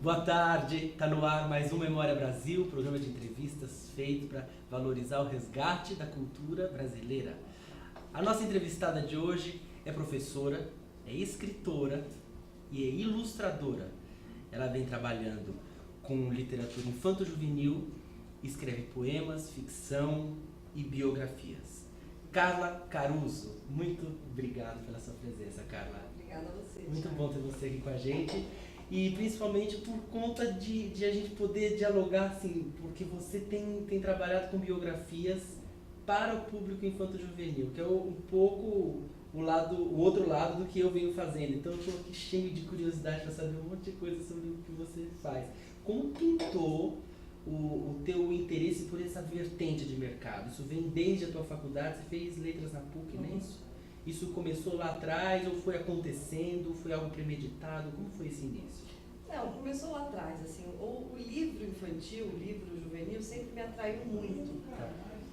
Boa tarde, está no ar mais um Memória Brasil, programa de entrevistas feito para valorizar o resgate da cultura brasileira. A nossa entrevistada de hoje é professora, é escritora e é ilustradora. Ela vem trabalhando com literatura infanto-juvenil, escreve poemas, ficção e biografias. Carla Caruso, muito obrigado pela sua presença, Carla. Obrigada a você. Muito bom ter você aqui com a gente. E principalmente por conta de a gente poder dialogar, assim, porque você tem trabalhado com biografias para o público infanto-juvenil, que é um pouco o outro lado do que eu venho fazendo. Então eu estou aqui cheio de curiosidade para saber um monte de coisa sobre o que você faz. Como pintou o teu interesse por essa vertente de mercado? Isso vem desde a tua faculdade, você fez letras na PUC, não é isso? Isso começou lá atrás ou foi acontecendo, foi algo premeditado? Como foi esse início? Não, começou lá atrás, assim, o livro infantil, o livro juvenil sempre me atraiu muito,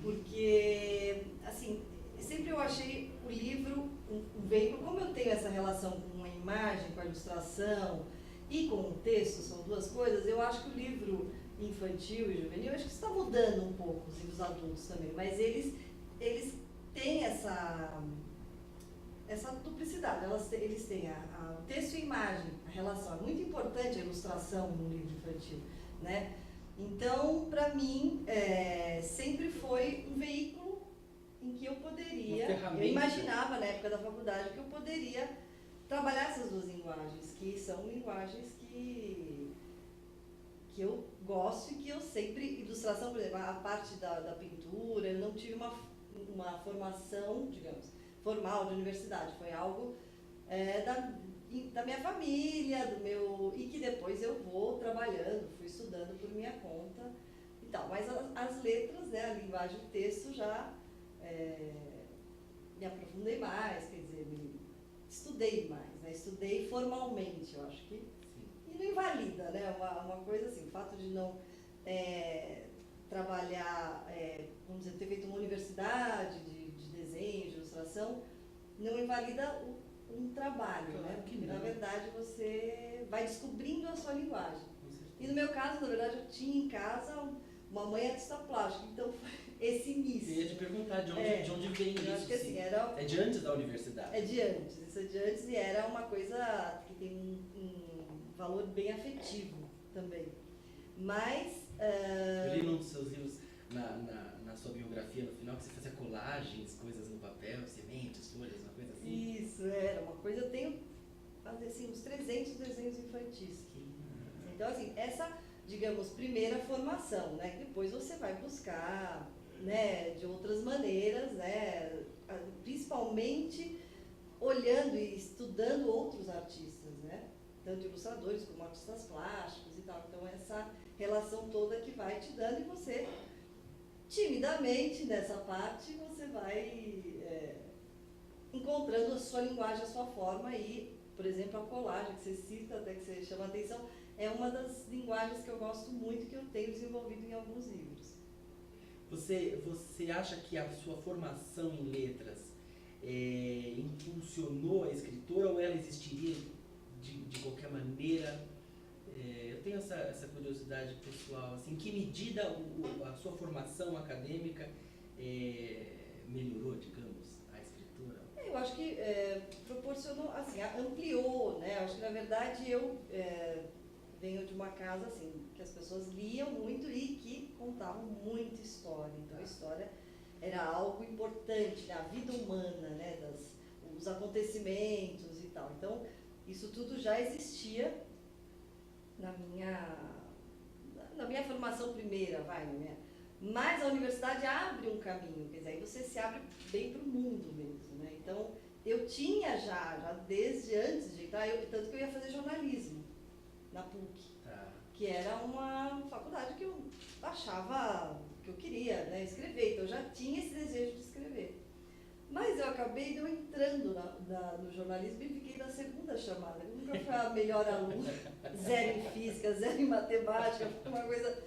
porque, assim, sempre eu achei o livro um veículo, como eu tenho essa relação com a imagem, com a ilustração e com o texto, são duas coisas, eu acho que o livro infantil e juvenil, eu acho que isso está mudando um pouco, os livros adultos também, mas eles têm essa duplicidade, eles têm o texto e a imagem, a relação. É muito importante a ilustração no livro infantil, né? Então, para mim, sempre foi um veículo em que eu poderia, eu imaginava na época da faculdade que eu poderia trabalhar essas duas linguagens, que são linguagens que eu gosto e que eu sempre, ilustração, por exemplo, a parte da pintura, eu não tive uma formação, digamos, formal de universidade, foi algo da minha família, e que depois eu vou trabalhando, fui estudando por minha conta e tal. Mas as letras, né, a linguagem do texto já me aprofundei mais, quer dizer, estudei mais, né, estudei formalmente, eu acho que. E não invalida, né, uma coisa assim, o fato de não trabalhar, vamos dizer, ter feito uma universidade de desenho, de ilustração, não invalida um trabalho, claro, né? Porque, na verdade, você vai descobrindo a sua linguagem. E no meu caso, na verdade, eu tinha em casa uma mãe artista plástica, então foi esse início. Eu ia te perguntar de onde vem isso. Acho que, assim, é de antes da universidade? É de antes, isso é de antes e era uma coisa que tem um valor bem afetivo também. Mas... Eu li num dos seus livros, na sua biografia, no final, que você fazia colagens, coisas no papel, sementes, folhas, uma coisa assim. Isso, era uma coisa, eu tenho, assim, uns 300 desenhos infantis. Então, assim, essa, digamos, primeira formação, né, depois você vai buscar, né, de outras maneiras, né, principalmente olhando e estudando outros artistas, né, tanto ilustradores como artistas plásticos e tal. Então, essa relação toda que vai te dando e você, timidamente, nessa parte, você vai encontrando a sua linguagem, a sua forma e, por exemplo, a colagem que você cita, até que você chama a atenção, é uma das linguagens que eu gosto muito, que eu tenho desenvolvido em alguns livros. Você acha que a sua formação em letras impulsionou a escritora ou ela existiria de qualquer maneira? Eu tenho essa curiosidade pessoal, assim, em que medida a sua formação acadêmica melhorou, digamos, a escritura? Eu acho que proporcionou, assim, ampliou, né? Eu acho que, na verdade, eu venho de uma casa, assim, que as pessoas liam muito e que contavam muita história. Então, a história era algo importante, né? A vida humana, né? Os acontecimentos e tal. Então, isso tudo já existia na minha formação primeira, mas a universidade abre um caminho, quer dizer, aí você se abre bem para o mundo mesmo, né? Então, eu tinha já desde antes de entrar, tanto que eu ia fazer jornalismo na PUC, que era uma faculdade que eu achava que eu queria, né, escrever, então eu já tinha esse desejo de escrever. Mas eu acabei não entrando no jornalismo e fiquei na segunda chamada. Eu nunca fui a melhor aluna, 0 em física, 0 em matemática, uma coisa...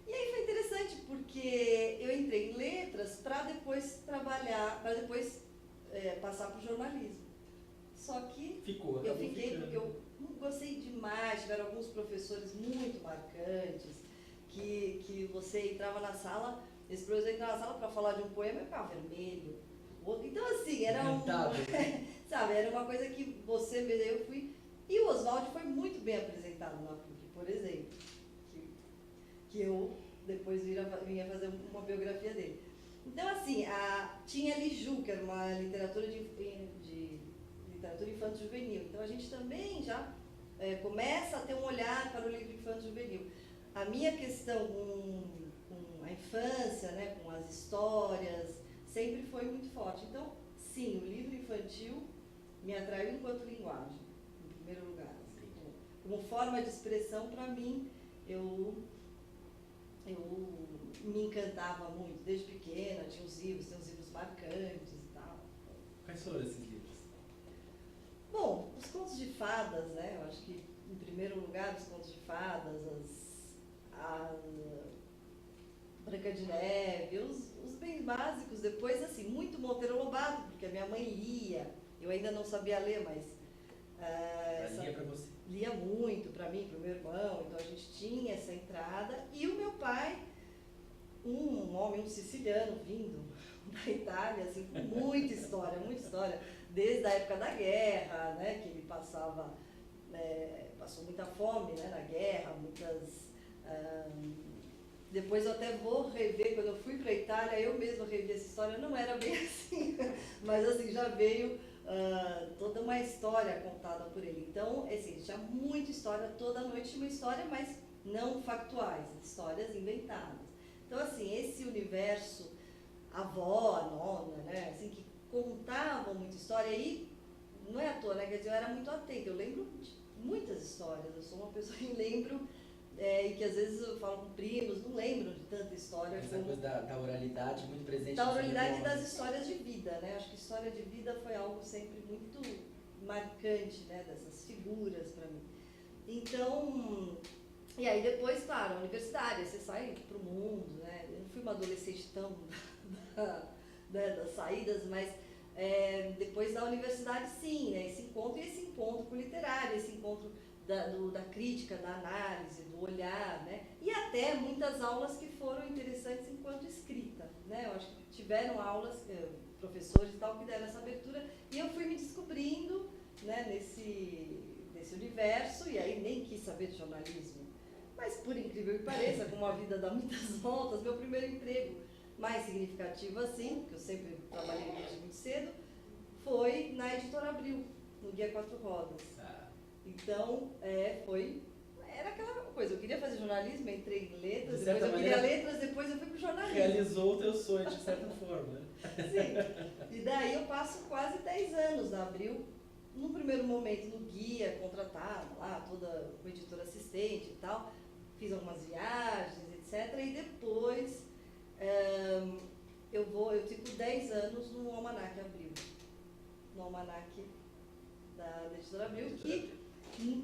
E aí foi interessante, porque eu entrei em letras para depois trabalhar, passar para o jornalismo. Só que eu fiquei porque eu gostei demais, tiveram alguns professores muito marcantes, que você entrava na sala, esse professor entrava na sala para falar de um poema e ficava vermelho. Então, assim, era sabe, era uma coisa que você, eu fui... E o Oswald foi muito bem apresentado na PUC, por exemplo, que eu depois vinha fazer uma biografia dele. Então, assim, tinha Liju, que era uma literatura de literatura infanto-juvenil. Então, a gente também já começa a ter um olhar para o livro infanto-juvenil. A minha questão com a infância, né, com as histórias, sempre foi muito forte. Então, sim, o livro infantil me atraiu enquanto linguagem, em primeiro lugar. Assim, como forma de expressão, para mim, eu me encantava muito, desde pequena, tinha uns livros marcantes e tal. Quais foram esses livros? Bom, os contos de fadas, né? Eu acho que, em primeiro lugar, os contos de fadas, a Branca de Neve, os bem básicos. Depois, assim, muito Monteiro Lobato, porque a minha mãe lia. Eu ainda não sabia ler, mas... lia para você? Lia muito para mim, para o meu irmão, então a gente tinha essa entrada. E o meu pai, um homem, um siciliano, vindo da Itália, assim, com muita história, desde a época da guerra, né, que ele passou muita fome, né, na guerra, depois eu até vou rever, quando eu fui para a Itália, eu mesma revi essa história, não era bem assim, mas assim, já veio toda uma história contada por ele. Então, assim, tinha muita história, toda noite tinha uma história, mas não factuais, histórias inventadas. Então, assim, esse universo, a avó, a nona, né, assim, que contavam muita história, e não é à toa, né, quer dizer, eu era muito atenta, eu lembro de muitas histórias, eu sou uma pessoa que lembro, e que às vezes eu falo com primos, não lembro de tanta história. Essa coisa da oralidade muito presente. Da oralidade e das histórias de vida, né? Acho que história de vida foi algo sempre muito marcante, né? Dessas figuras para mim. Então, e aí depois, claro, a universidade, você sai para o mundo, né? Eu não fui uma adolescente tão das saídas, mas depois da universidade, sim, né? Esse encontro com o literário, esse encontro da crítica, da análise, do olhar, né? E até muitas aulas que foram interessantes enquanto escrita, né? Eu acho que tiveram aulas, professores e tal, que deram essa abertura, e eu fui me descobrindo, né, nesse universo, e aí nem quis saber de jornalismo. Mas, por incrível que pareça, como a vida dá muitas voltas, meu primeiro emprego mais significativo assim, porque eu sempre trabalhei desde muito cedo, foi na Editora Abril, no Guia Quatro Rodas. Então, era aquela coisa, eu queria fazer jornalismo, entrei em letras, depois eu queria letras, depois eu fui para o jornalismo. Realizou o teu sonho, de certa forma. Sim, e daí eu passo quase 10 anos na Abril, no primeiro momento no Guia, contratada lá, toda com editora assistente e tal, fiz algumas viagens, etc. E depois eu fico 10 anos no Almanac Abril, no Almanac da Editora Abril, que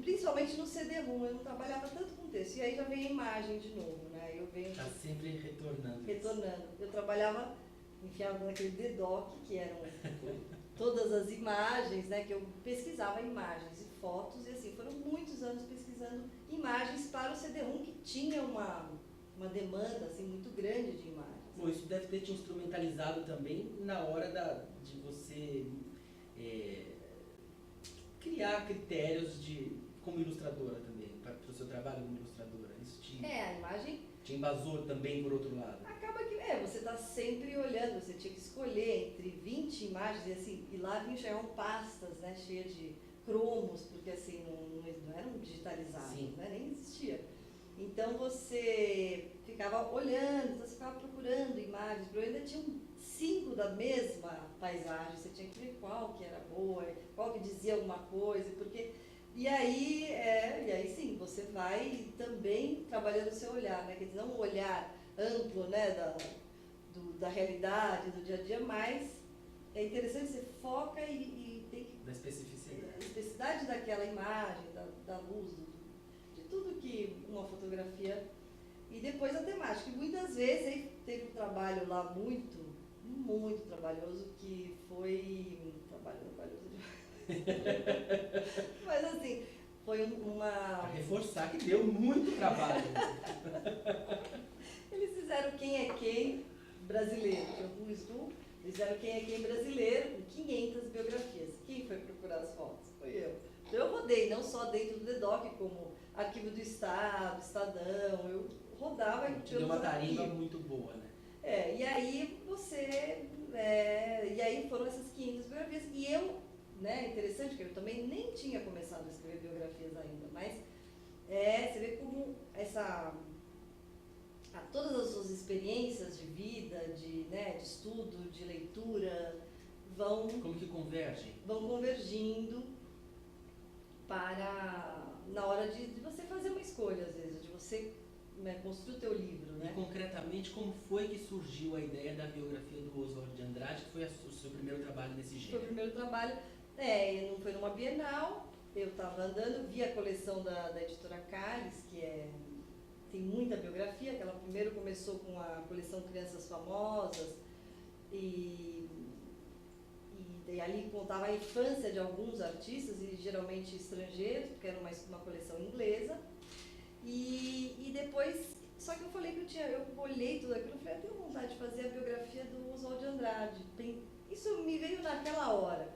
principalmente no CD-ROM, eu não trabalhava tanto com texto, e aí já vem a imagem de novo, né? Eu venho está sempre retornando. Eu trabalhava enfiava naquele DDoC, que eram todas as imagens, né? Que eu pesquisava imagens e fotos, e assim, foram muitos anos pesquisando imagens para o CD-ROM, que tinha uma demanda assim, muito grande de imagens. Bom, isso deve ter te instrumentalizado também na hora de você criar critérios como ilustradora também, para o seu trabalho como ilustradora. Isso a imagem te embasou também por outro lado. Acaba que você está sempre olhando, você tinha que escolher entre 20 imagens, e assim, e lá vinham pastas, né, cheias de cromos, porque assim, não eram digitalizados, né, nem existia. Então você ficava olhando, então você ficava procurando imagens, ainda tinham 5 da mesma paisagem, você tinha que ver qual que era boa, qual que dizia alguma coisa, porque... E aí sim, você vai também trabalhando o seu olhar, né? Quer dizer, não um olhar amplo, né, da realidade, do dia a dia, mas é interessante, você foca e tem que... Da especificidade. A especificidade daquela imagem, da luz, de tudo que uma fotografia... E depois a temática. E muitas vezes aí teve um trabalho lá muito trabalhoso, que foi... Trabalhoso demais. Mas assim, foi uma... Para reforçar que deu muito trabalho. Eles fizeram Quem é Quem brasileiro, que eu pus tu, eles fizeram Quem é Quem brasileiro, 500 biografias. Quem foi procurar as fotos? Foi eu. Então eu rodei, não só dentro do DEDOC, como Arquivo do Estado, Estadão, eu rodava e deu uma tarimba muito boa, né? E aí e aí foram essas 500 biografias, e eu, né, interessante que eu também nem tinha começado a escrever biografias ainda, mas você vê como todas as suas experiências de vida, de estudo, de leitura, Como que convergem? Vão convergindo na hora de você fazer uma escolha, às vezes, de você construir o teu livro, né? E concretamente, como foi que surgiu a ideia da biografia do Oswald de Andrade, que foi o seu primeiro trabalho nesse gênero? Foi o primeiro trabalho, não foi numa Bienal, eu estava andando, vi a coleção da editora Cáliz, que tem muita biografia, que ela primeiro começou com a coleção Crianças Famosas, e ali contava a infância de alguns artistas, e geralmente estrangeiros, porque era uma coleção inglesa. E depois, só que eu falei que eu olhei tudo aquilo e falei, eu tenho vontade de fazer a biografia do Oswald de Andrade. Isso me veio naquela hora.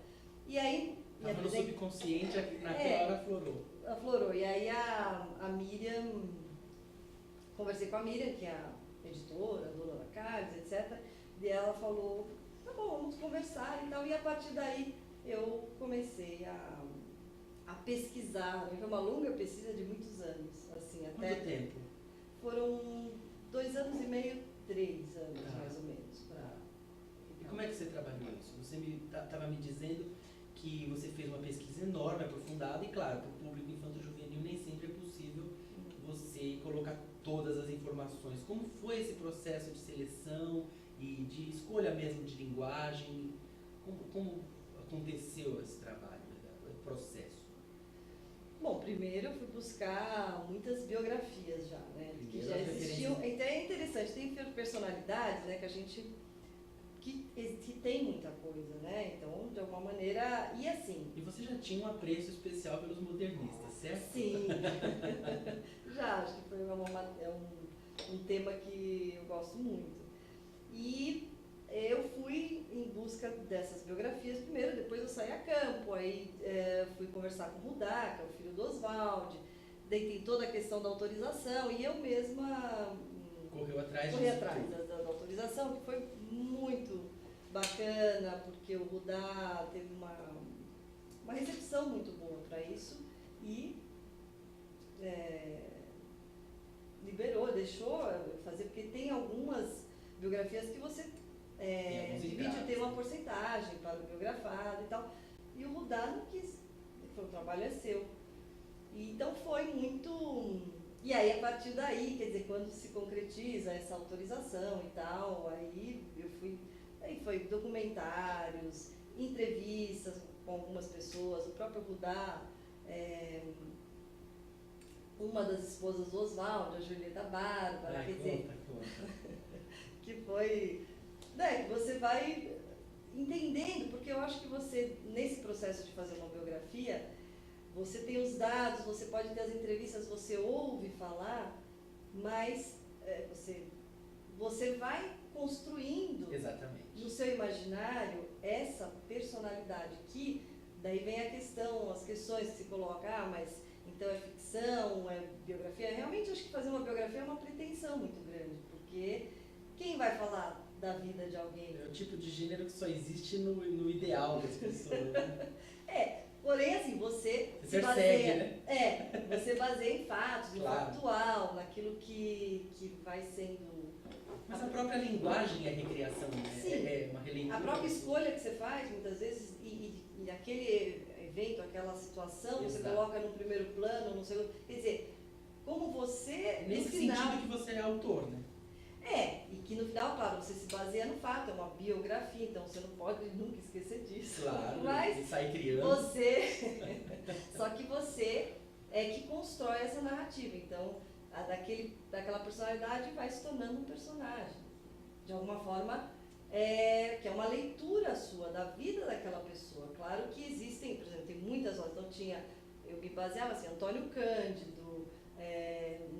E aí... Estava no subconsciente, naquela hora aflorou. Aflorou. E aí a Miriam, conversei com a Miriam, que é a editora, a dona da Cáliz, etc. E ela falou, tá bom, vamos conversar e tal. E a partir daí eu comecei a pesquisar. Foi uma longa pesquisa de muitos anos. Assim, até Quanto tempo? Foram 2 anos e meio, 3 anos, mais ou menos. E como é que você trabalhou isso? Você estava me dizendo que você fez uma pesquisa enorme, aprofundada, e claro, para o público infanto-juvenil nem sempre é possível você colocar todas as informações. Como foi esse processo de seleção e de escolha mesmo de linguagem? Como aconteceu esse trabalho, o processo? Bom, primeiro eu fui buscar muitas biografias já, né? Que já existiam. Então é interessante, tem personalidades, né, que tem muita coisa, né? Então, de alguma maneira, e assim... E você já tinha um apreço especial pelos modernistas, certo? Sim, já, acho que foi um tema que eu gosto muito. E eu fui em busca dessas biografias primeiro, depois eu saí a campo, aí fui conversar com o Rudá, que é o filho do Oswald, daí tem toda a questão da autorização, e eu mesma corri atrás da autorização, que foi muito bacana, porque o Rudá teve uma recepção muito boa para isso e liberou, deixou fazer, porque tem algumas biografias que você divide, tem uma porcentagem para o biografado e tal, e o Rudá não quis, ele falou, o trabalho é seu. E, então foi muito... E aí, a partir daí, quer dizer, quando se concretiza essa autorização e tal, aí foi documentários, entrevistas com algumas pessoas, o próprio Rudá, uma das esposas do Oswald, a Julieta Bárbara, quer dizer, que foi, que você vai entendendo, porque eu acho que você, nesse processo de fazer uma biografia, você tem os dados, você pode ter as entrevistas, você ouve falar, mas você vai construindo no seu imaginário essa personalidade que, daí vem a questão, as questões que se colocam, mas então é ficção, é biografia. Realmente acho que fazer uma biografia é uma pretensão muito grande, porque quem vai falar da vida de alguém? É o tipo de gênero que só existe no ideal das pessoas. Né? Porém, assim, você se baseia, né? Você baseia em fatos, no atual, naquilo que vai sendo... Mas a própria linguagem é recriação, né? Sim. É uma releitura. A própria escolha que você faz, muitas vezes, e aquele evento, aquela situação, você coloca no primeiro plano, no segundo... Quer dizer, como você... Nesse sentido que você é autor, né? E que no final, claro, você se baseia no fato, é uma biografia, então você não pode nunca esquecer disso. Claro, mas sai criando. Só que você é que constrói essa narrativa, então daquela personalidade vai se tornando um personagem. De alguma forma, que é uma leitura sua da vida daquela pessoa. Claro que existem, por exemplo, tem muitas horas, então eu me baseava assim, Antônio Cândido,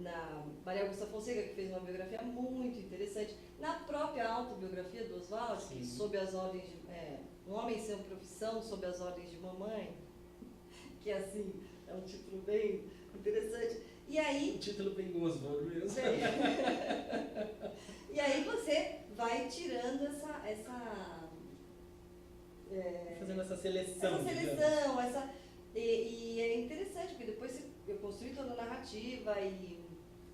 na Maria Augusta Fonseca, que fez uma biografia muito interessante, na própria autobiografia do Oswald, que sob as ordens de Um Homem Sem Profissão, sob as ordens de mamãe, que assim, é um título bem interessante. E aí, o título bem Oswald mesmo. E aí você vai tirando fazendo essa seleção. E é interessante, porque depois eu construí toda a narrativa e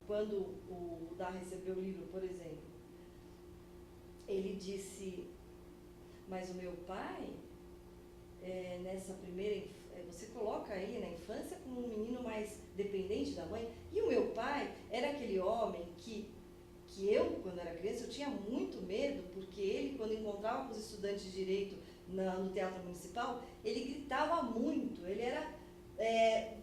quando o Dá recebeu o livro, por exemplo, ele disse, mas o meu pai, nessa primeira, você coloca aí na infância como um menino mais dependente da mãe, e o meu pai era aquele homem que eu, quando era criança, eu tinha muito medo, porque ele, quando encontrava com os estudantes de Direito no Teatro Municipal, ele gritava muito, ele era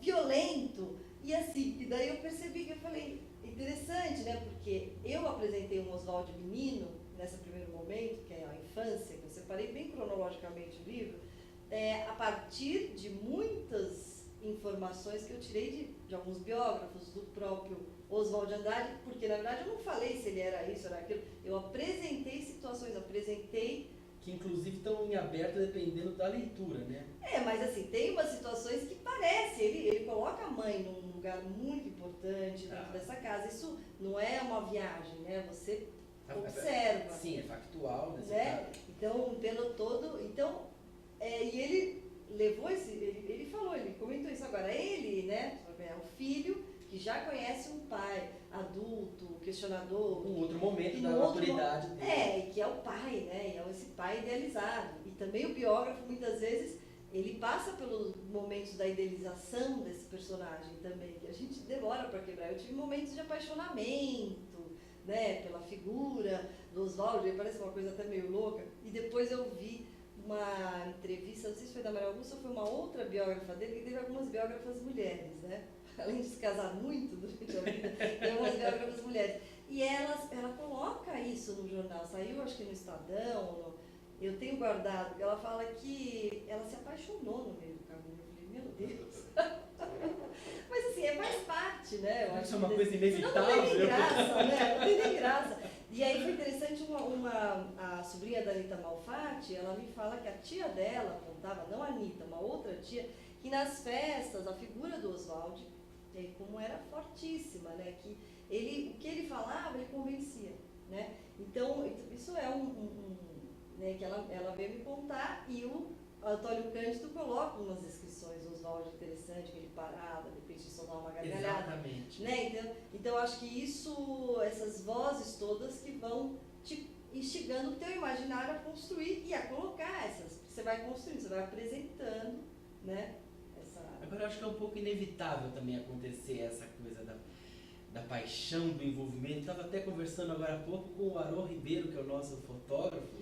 violento, e assim, e daí eu percebi que eu falei, interessante, né, porque eu apresentei um Oswald menino, nesse primeiro momento, que é a infância, que eu separei bem cronologicamente o livro, a partir de muitas informações que eu tirei de alguns biógrafos, do próprio Oswald Andrade, porque na verdade eu não falei se ele era isso, era aquilo, eu apresentei situações, que inclusive estão em aberto dependendo da leitura, né? Mas assim, tem umas situações que parece, ele coloca a mãe num lugar muito importante dentro dessa casa, isso não é uma viagem, né? Você observa. Sim, é factual, né? Então, pelo todo, e ele levou ele falou, ele comentou isso agora, ele, né, é um filho que já conhece um pai adulto, questionador. Um outro momento da maturidade dele. Que é o pai, né, e é esse pai idealizado. E também o biógrafo, muitas vezes, ele passa pelos momentos da idealização desse personagem também, que a gente demora para quebrar. Eu tive momentos de apaixonamento, né, pela figura do Oswald, ele parece uma coisa até meio louca, e depois eu vi uma entrevista, não sei se foi da Maria Augusta ou foi uma outra biógrafa dele, que teve algumas biógrafas mulheres, né, além de se casar muito durante a vida, tem algumas biógrafas mulheres, e ela coloca isso no jornal, saiu acho que no Estadão, eu tenho guardado, ela fala que ela se apaixonou no meio do caminho, eu falei, meu Deus, mas assim, faz parte, né? Eu acho é uma coisa inevitável. Não tem nem graça, né? Não tem nem graça. E aí foi interessante, a sobrinha da Anitta Malfatti, ela me fala que a tia dela contava, não a Anitta, uma outra tia, que nas festas, a figura do Oswald, como era fortíssima, né? Que o que ele falava, ele convencia, né? Então, isso é né, que ela veio me contar, e o Antônio Cândido coloca umas descrições do Oswald interessante, aquele parado, de repente só dá uma gargalhada. Exatamente. Né? Então acho que essas vozes todas que vão te instigando o teu imaginário a construir e a colocar você vai construindo, você vai apresentando, né? Agora eu acho que é um pouco inevitável também acontecer essa coisa da paixão, do envolvimento. Estava até conversando agora há pouco com o Arô Ribeiro, que é o nosso fotógrafo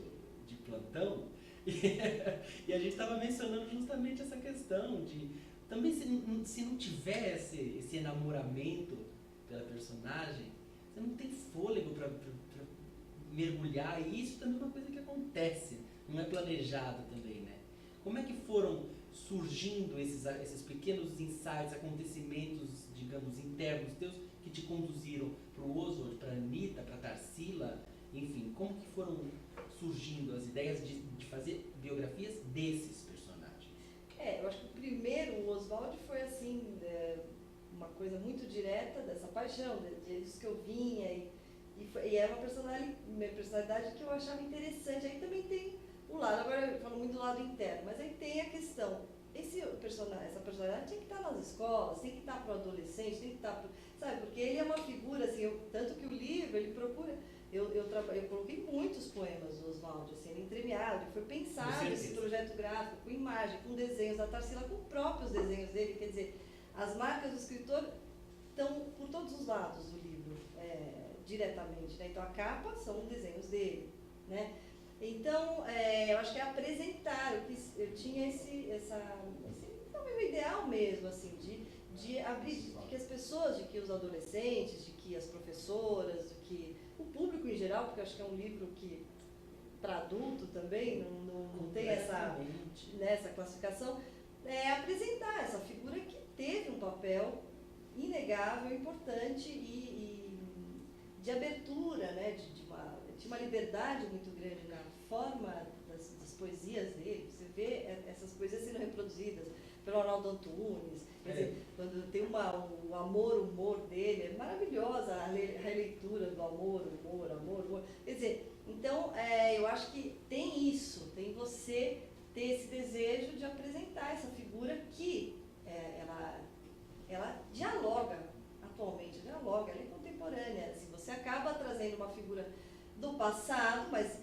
de plantão, e a gente estava mencionando justamente essa questão de também se não tiver esse enamoramento pela personagem, você não tem fôlego para mergulhar, e isso também é uma coisa que acontece, não é planejado também, né? Como é que foram surgindo esses pequenos insights, acontecimentos, digamos, internos teus, que te conduziram para o Oswald, para a Anitta, para a Tarsila, enfim, como que foram surgindo as ideias de fazer biografias desses personagens? Eu acho que o primeiro, o Oswald, foi assim, uma coisa muito direta dessa paixão, disso que eu vinha, e era uma personalidade que eu achava interessante. Aí também tem o lado, agora eu falo muito do lado interno, mas aí tem a questão, essa personalidade tem que estar nas escolas, tem que estar para o adolescente, tem que estar, sabe, porque ele é uma figura, assim, tanto que o livro, ele procura... Eu coloquei muitos poemas do Oswald, assim, ele entremeado, foi pensado esse projeto gráfico, com imagem, com desenhos da Tarsila, com próprios desenhos dele, quer dizer, as marcas do escritor estão por todos os lados do livro, diretamente, né? Então a capa são desenhos dele, né? Então, eu acho que é apresentar, eu tinha esse meu ideal mesmo, assim, de abrir, de que as pessoas, de que os adolescentes, de que as professoras, de que o público em geral, porque eu acho que é um livro que, para adulto também, não tem essa classificação, apresentar essa figura que teve um papel inegável, importante e de abertura, né, de uma liberdade muito grande na forma das poesias dele. Você vê essas poesias sendo reproduzidas pelo Arnaldo Antunes, quer dizer, quando tem o amor, o humor dele, é maravilhosa a releitura do amor, humor. Quer dizer, então eu acho que tem isso, tem você ter esse desejo de apresentar essa figura que ela dialoga atualmente, ela é contemporânea. Assim, você acaba trazendo uma figura do passado, mas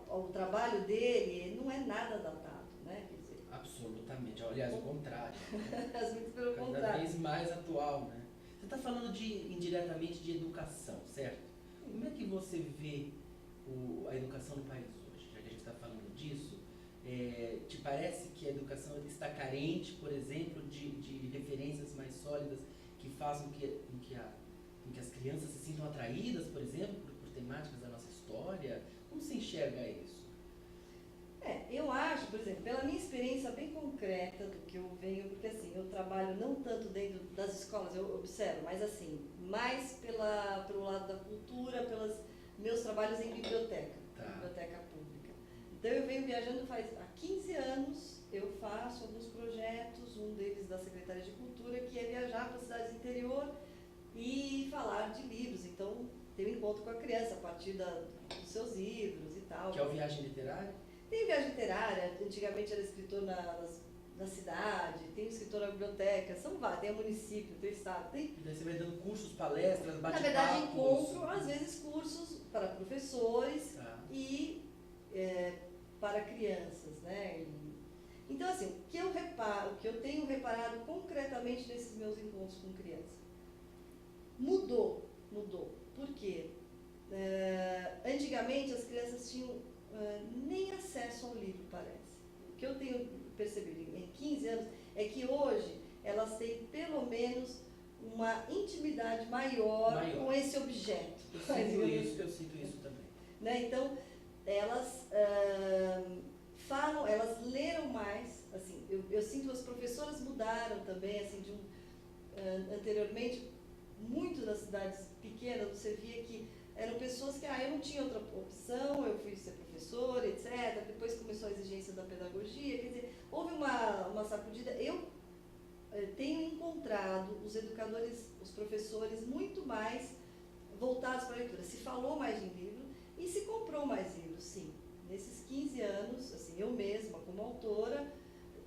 o trabalho dele não é nada datado, né? Quer dizer, absolutamente, aliás, o contrário. Muito pelo Cada contrário. vez mais atual, né? Você está falando indiretamente de educação, certo? Como é que você vê a educação no país hoje? Já que a gente está falando disso, te parece que a educação está carente, por exemplo, de referências mais sólidas que façam com que as crianças se sintam atraídas, por exemplo, por temáticas da nossa história? Como se enxerga isso? Eu acho, por exemplo, pela minha experiência bem concreta do que eu venho, porque assim, eu trabalho não tanto dentro das escolas, eu observo, mas assim, mais pelo lado da cultura, pelos meus trabalhos em biblioteca, biblioteca pública. Então eu venho viajando há 15 anos, eu faço alguns projetos, um deles da Secretaria de Cultura, que é viajar para cidades do interior e falar de livros. Então, ter um encontro com a criança a partir dos seus livros e tal. Que é o Viagem Literária? Tem viagem literária, antigamente era escritor na cidade, tem escritor na biblioteca, são vários, tem o município, tem o estado, tem... E daí você vai dando cursos, palestras, bate-papos... Na verdade, encontro, às vezes, cursos para professores e para crianças, né? Então, assim, o que eu tenho reparado concretamente nesses meus encontros com crianças, mudou. Por quê? Antigamente, as crianças tinham nem acesso ao livro, parece. O que eu tenho percebido em 15 anos é que hoje elas têm pelo menos uma intimidade maior com esse objeto. Eu sinto isso também. Né? Então, elas elas leram mais, assim, eu sinto que as professoras mudaram também, assim, anteriormente, muito nas cidades pequenas, você via que eram pessoas que, eu não tinha outra opção, eu fui ser professora, etc. Depois começou a exigência da pedagogia, quer dizer, houve uma sacudida. Eu tenho encontrado os educadores, os professores, muito mais voltados para a leitura. Se falou mais em livro e se comprou mais livros, sim. Nesses 15 anos, assim, eu mesma, como autora,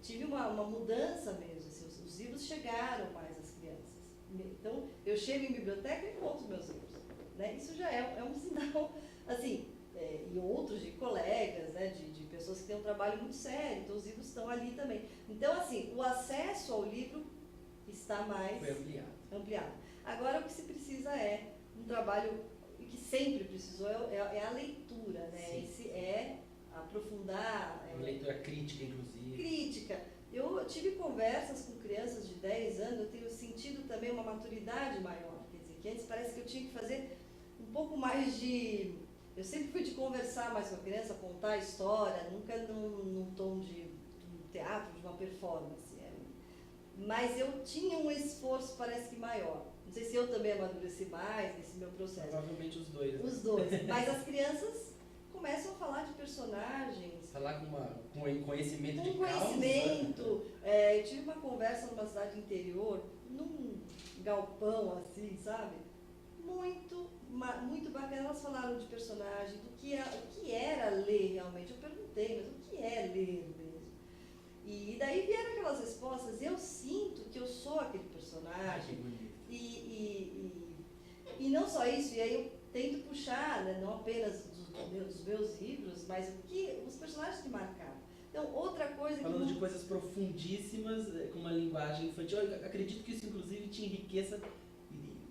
tive uma mudança mesmo. Assim, os livros chegaram mais às crianças. Então, eu chego em biblioteca e encontro os meus livros. Né? Isso já é um sinal, assim, e outros de colegas, né, de pessoas que têm um trabalho muito sério, então os livros estão ali também. Então, assim, o acesso ao livro está mais ampliado. Agora, o que se precisa é um trabalho, e que sempre precisou, é a leitura, né? Esse aprofundar... Uma leitura crítica, inclusive. Crítica. Eu tive conversas com crianças de 10 anos, eu tenho sentido também uma maturidade maior. Quer dizer, que antes parece que eu tinha que fazer um pouco mais de... Eu sempre fui de conversar mais com a criança, contar a história, nunca num tom de um teatro, de uma performance. Mas eu tinha um esforço, parece que maior. Não sei se eu também amadureci mais nesse meu processo. Provavelmente os dois. Né? Os dois. Mas as crianças começam a falar de personagens. Falar com conhecimento de causa. Conhecimento. Eu tive uma conversa numa cidade interior, num galpão assim, sabe? Muito bacana. Elas falaram de personagem, do que era ler realmente. Eu perguntei, mas o que é ler mesmo? E daí vieram aquelas respostas. Eu sinto que eu sou aquele personagem. Que bonito. E não só isso, e aí eu tento puxar, né, não apenas dos meus livros, mas os personagens que marcaram. Então, outra coisa Falando de coisas profundíssimas, com uma linguagem infantil, eu acredito que isso, inclusive, te enriqueça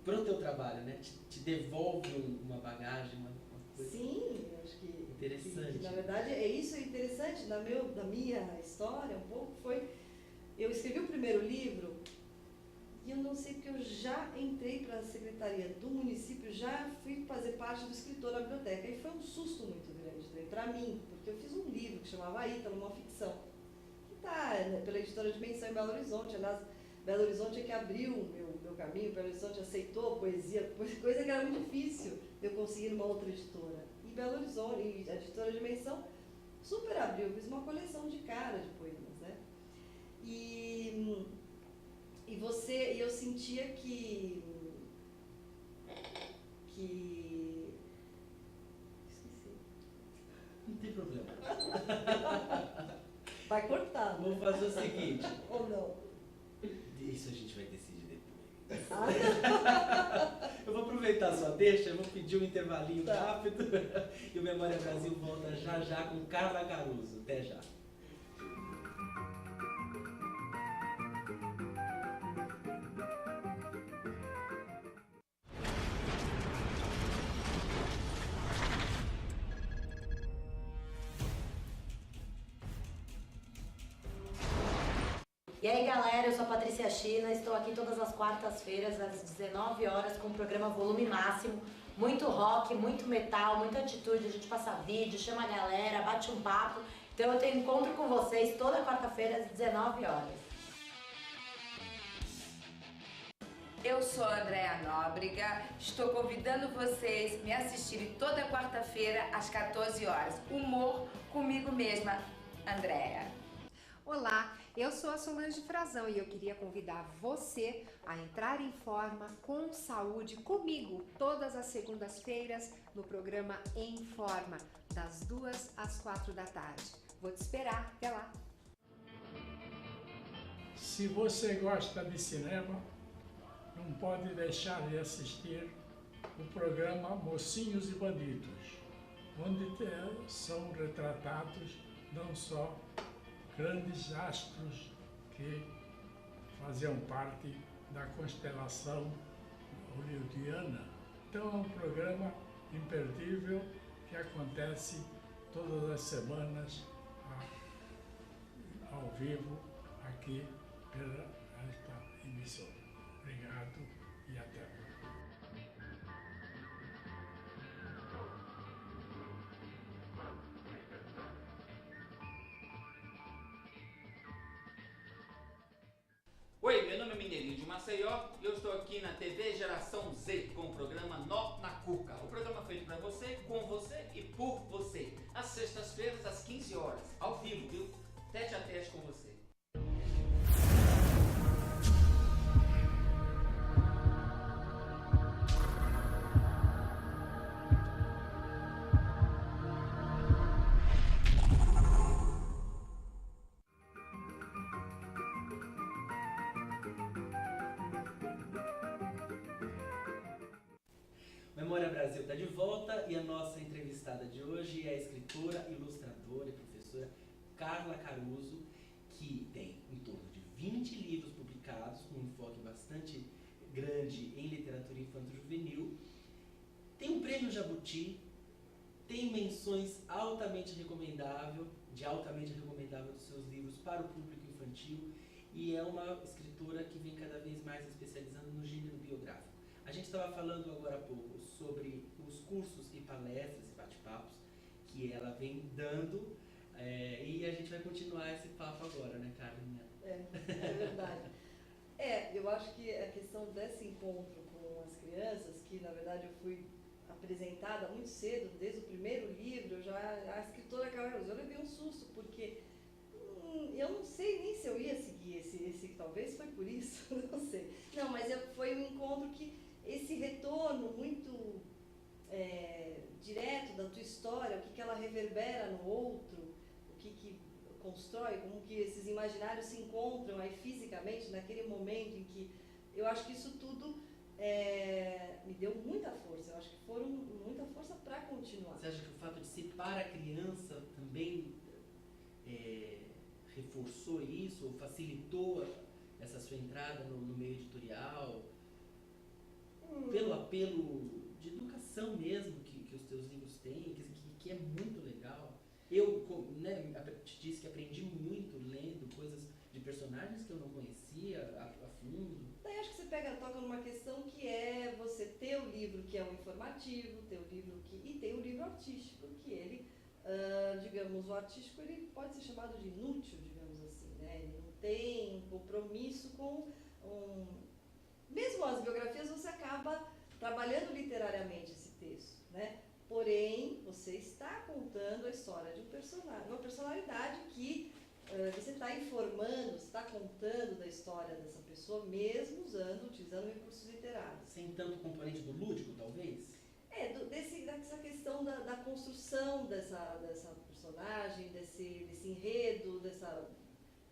para o teu trabalho, né? Te devolve uma bagagem, uma coisa. Sim, eu acho que interessante. Na verdade, isso é interessante. Da minha história, um pouco, foi... Eu escrevi o primeiro livro e eu não sei porque eu já entrei para a secretaria do município, já fui fazer parte do escritor da biblioteca. E foi um susto muito grande para mim, porque eu fiz um livro que chamava Ítalo, uma ficção, que está, né, pela editora Dimensão em Belo Horizonte. Aliás, Belo Horizonte é que abriu o meu caminho, Belo Horizonte aceitou a poesia, coisa que era muito difícil eu conseguir uma outra editora. E Belo Horizonte, a editora Dimensão, super abriu, fiz uma coleção de cara de poemas, né? E eu sentia que esqueci. Não tem problema. Vai cortar. Vou fazer o seguinte. Ou não? Isso a gente vai decidir depois. Eu vou aproveitar a sua deixa, eu vou pedir um intervalinho rápido. E o Memória Brasil volta já já com Carla Caruso. Até já. E aí galera, eu sou a Patrícia China, estou aqui todas as quartas-feiras às 19 horas com o programa Volume Máximo. Muito rock, muito metal, muita atitude, a gente passa vídeo, chama a galera, bate um papo. Então eu tenho encontro com vocês toda quarta-feira às 19 horas. Eu sou a Andréa Nóbrega, estou convidando vocês a me assistirem toda quarta-feira às 14 horas. Humor comigo mesma, Andréa. Olá, eu sou a Solange Frazão e eu queria convidar você a entrar em forma com saúde comigo todas as segundas-feiras no programa Em Forma, das 2 às 4 da tarde. Vou te esperar, até lá! Se você gosta de cinema, não pode deixar de assistir o programa Mocinhos e Bandidos, onde são retratados não só grandes astros que faziam parte da constelação hollywoodiana. Então é um programa imperdível que acontece todas as semanas ao vivo aqui pela esta emissora. Obrigado e até. Oi, meu nome é Mineirinho de Maceió e eu estou aqui na TV Geração Z com o programa Nó na Cuca. O programa feito para você, com você e por você. Às sextas-feiras, às 15 horas, ao vivo, viu? Tete a tete com você. Memória Brasil está de volta e a nossa entrevistada de hoje é a escritora, ilustradora e professora Carla Caruso, que tem em torno de 20 livros publicados, com um enfoque bastante grande em literatura infanto-juvenil. Tem um prêmio Jabuti, tem menções altamente recomendável dos seus livros para o público infantil e é uma escritora que vem cada vez mais especializando no gênero biográfico. A gente estava falando agora há pouco sobre os cursos e palestras e bate-papos que ela vem dando e a gente vai continuar esse papo agora, né, Carlinha? É verdade. Eu acho que a questão desse encontro com as crianças, que na verdade eu fui apresentada muito cedo, desde o primeiro livro, a escritora Carla, eu levei um susto, porque eu não sei nem se eu ia seguir esse talvez foi por isso, não sei. Não, mas foi um encontro que esse retorno muito direto da tua história, o que ela reverbera no outro, o que constrói, como que esses imaginários se encontram aí fisicamente naquele momento em que eu acho que isso tudo me deu muita força. Eu acho que foram muita força para continuar. Você acha que o fato de ser para a criança também reforçou isso, ou facilitou essa sua entrada no meio editorial? Pelo apelo de educação mesmo que os teus livros têm, que é muito legal. Eu te disse que aprendi muito lendo coisas de personagens que eu não conhecia a fundo. Daí acho que você toca numa questão que é você ter o livro que é o informativo, ter o livro e ter o livro artístico, que ele, digamos, o artístico ele pode ser chamado de inútil, digamos assim, né? Ele não tem um compromisso com mesmo as biografias, você acaba trabalhando literariamente esse texto, né? Porém, você está contando a história de um personagem, uma personalidade que você está informando, você está contando da história dessa pessoa, mesmo utilizando recursos literários. Sem tanto componente do lúdico, talvez? Dessa questão da construção dessa personagem, desse enredo,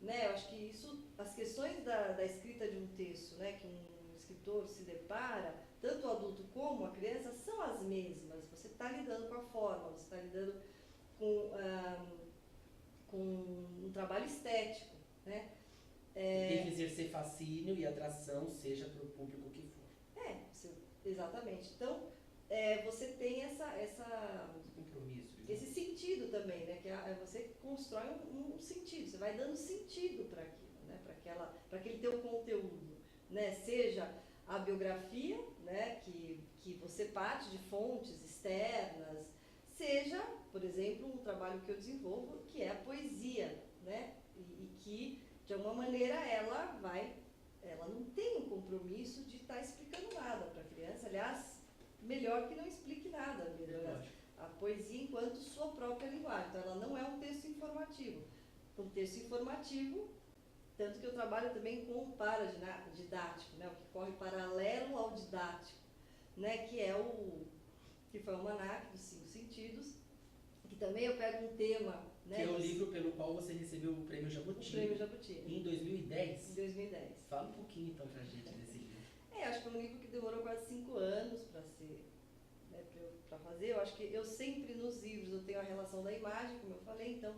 né? Eu acho que isso, as questões da escrita de um texto, né, que um escritor se depara, tanto o adulto como a criança, são as mesmas. Você está lidando com a forma, você está lidando com um trabalho estético, né? Tem que exercer fascínio e atração, seja para o público que for. Exatamente. Então, você tem Compromisso. esse sentido também, né? Que você constrói um sentido, você vai dando sentido para aquilo, né? Para aquele teu conteúdo, né? Seja a biografia, né? Que você parte de fontes externas, seja, por exemplo, um trabalho que eu desenvolvo, que é a poesia, né? E que, de alguma maneira, ela não tem um compromisso de estar explicando nada para a criança. Aliás, melhor que não explique nada mesmo. A poesia enquanto sua própria linguagem. Então, ela não é um texto informativo. Um texto informativo, tanto que eu trabalho também com o paradidático, né? O que corre paralelo ao didático, né? Que foi o Almanaque dos 5 Sentidos, que também eu pego um tema, né? Que é o livro pelo qual você recebeu o Prêmio Jabuti. O Prêmio Jabuti. Em 2010? Em 2010. Fala um pouquinho então pra gente desse livro. Acho que é um livro que demorou quase 5 anos para ser, né, para fazer. Eu acho que eu sempre nos livros eu tenho a relação da imagem, como eu falei, então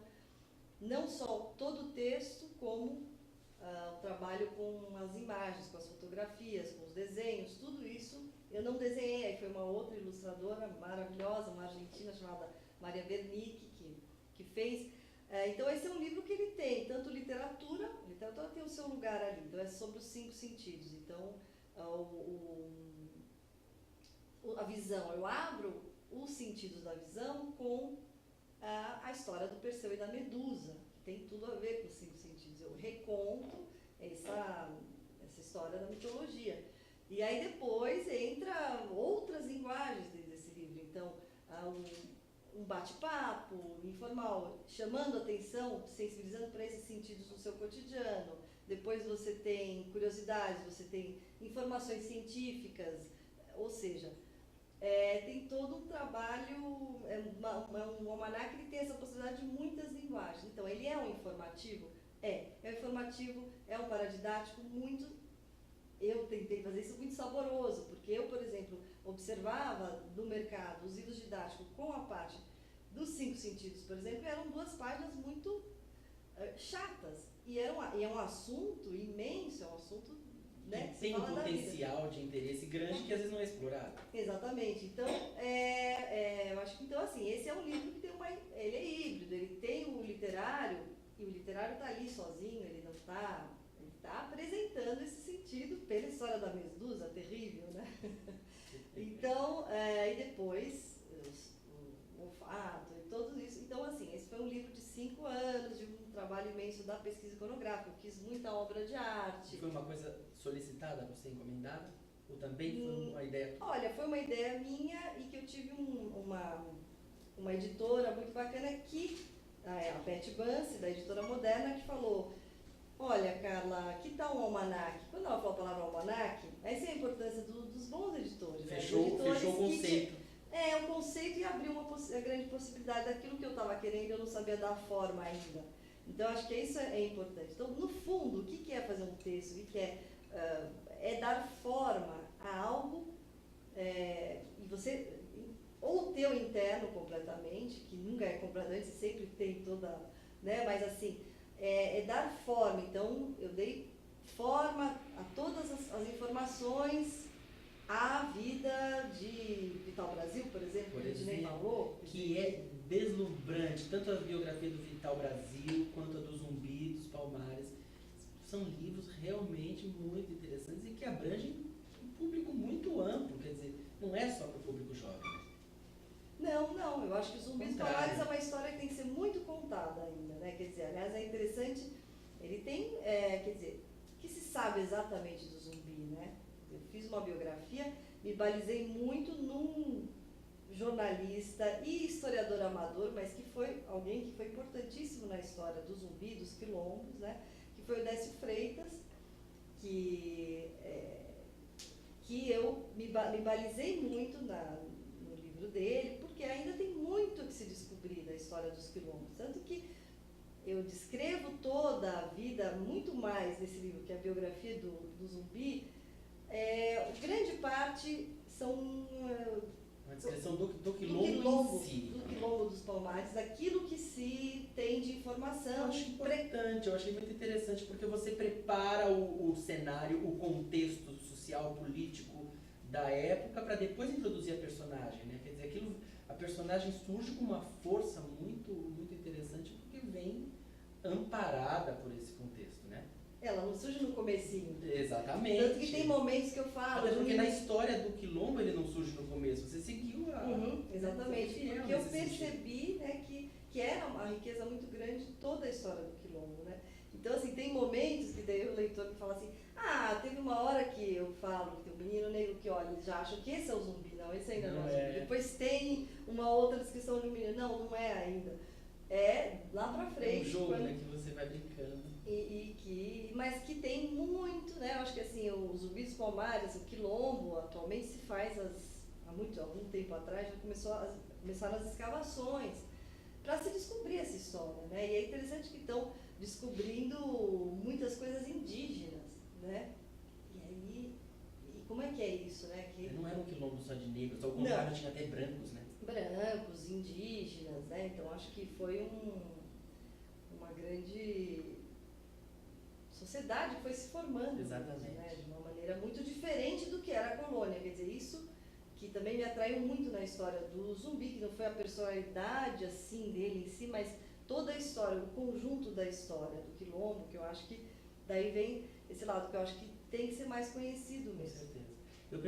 não só todo o texto, como o trabalho com as imagens, com as fotografias, com os desenhos, tudo isso eu não desenhei. Aí foi uma outra ilustradora maravilhosa, uma argentina chamada Maria Wernicke, que fez. Então esse é um livro que ele tem tanto literatura tem o seu lugar ali, então é sobre os 5 sentidos. Então a visão, eu abro os sentidos da visão com a história do Perseu e da Medusa, que tem tudo a ver com os 5 sentidos. Eu reconto essa história da mitologia. E aí depois entra outras linguagens dentro desse livro. Então, um bate-papo informal, chamando atenção, sensibilizando para esses sentidos no seu cotidiano. Depois você tem curiosidades, você tem informações científicas, ou seja, tem todo um trabalho, um almanaque que tem essa possibilidade de muitas linguagens. Então, ele é um informativo? É um informativo, é um paradidático muito... Eu tentei fazer isso muito saboroso, porque eu, por exemplo, observava no mercado os livros didáticos com a parte dos 5 sentidos, por exemplo, eram 2 páginas muito chatas. E é um assunto imenso, é um assunto, né, tem um potencial de interesse grande que às vezes não é explorado. Exatamente. Então, eu acho que, então, assim, esse é um livro que tem ele é híbrido, ele tem o literário, e o literário está ali sozinho, ele não está... Ele está apresentando esse sentido pela história da Medusa, terrível, né? Então, e depois, o olfato e tudo isso. Então, assim, esse foi um livro de 5 anos, de um trabalho imenso da pesquisa iconográfica. Eu fiz muita obra de arte. Foi uma coisa solicitada, você encomendada? Ou também foi uma ideia? Olha, foi uma ideia minha e que eu tive uma editora muito bacana que, a Beth Vance, da Editora Moderna, que falou: olha, Carla, que tal um almanaque? Quando ela falou a palavra almanaque, essa é a importância dos bons editores. Fechou o conceito. O conceito e abriu a grande possibilidade daquilo que eu estava querendo, eu não sabia dar forma ainda. Então, acho que isso é importante. Então, no fundo, o que é fazer um texto? O que é dar forma a algo, e você, ou o teu interno completamente, que nunca é completamente, você sempre tem toda, né, mas assim, dar forma. Então, eu dei forma a todas as informações, à vida de Vital Brasil, por exemplo, que a gente nem falou. Que é deslumbrante, tanto a biografia do Vital Brasil, quanto a do Zumbi, dos Palmares. São livros realmente muito interessantes e que abrangem um público muito amplo, quer dizer, não é só para o público jovem. Não, eu acho que o Zumbi dos Palmares é uma história que tem que ser muito contada ainda, né? Quer dizer, aliás, é interessante, ele tem, quer dizer, que se sabe exatamente do zumbi, né? Eu fiz uma biografia, me balizei muito num jornalista e historiador amador, mas que foi alguém que foi importantíssimo na história do zumbi, dos quilombos, né? Que foi o Décio Freitas, que eu me balizei muito no livro dele, porque ainda tem muito que se descobrir da história dos quilombos. Tanto que eu descrevo toda a vida, muito mais nesse livro, que é a biografia do zumbi. Grande parte são... Uma descrição do quilombo em si. Do quilombo dos Palmares, daquilo que se tem de informação. Eu acho importante, eu achei muito interessante, porque você prepara o cenário, o contexto social, político da época, para depois introduzir a personagem, né? Quer dizer, a personagem surge com uma força muito, muito interessante, porque vem amparada por esse contexto, né? Ela não surge no comecinho. Exatamente. Tanto que tem momentos que eu falo... Até porque na história do quilombo ele não surge no começo, você seguiu a... exatamente, porque eu percebi, né, que era uma riqueza muito grande toda a história do quilombo, né? Então, assim, tem momentos que daí o leitor me fala assim, teve uma hora que eu falo que tem um menino negro que olha, eles já acham que esse é o zumbi. Não, esse ainda não é o zumbi. Depois tem uma outra descrição de um menino, não é ainda. É lá pra frente. É um jogo, né, que você vai brincando. Mas que tem muito, né? Eu acho que assim, os Zumbi dos Palmares, o quilombo, atualmente se faz há algum tempo atrás, já começaram as escavações para se descobrir essa história, né? E é interessante que estão descobrindo muitas coisas indígenas, né? E como é que é isso, né? Que não era um quilombo só de negros, ao contrário, tinha até brancos, né? Brancos, indígenas, né? Então acho que foi uma grande sociedade que foi se formando. Exatamente. Né? De uma maneira muito diferente do que era a colônia. Quer dizer, isso que também me atraiu muito na história do zumbi, que não foi a personalidade assim dele em si, mas toda a história, o conjunto da história do quilombo, que eu acho que daí vem esse lado que eu acho que tem que ser mais conhecido mesmo. Com certeza. Eu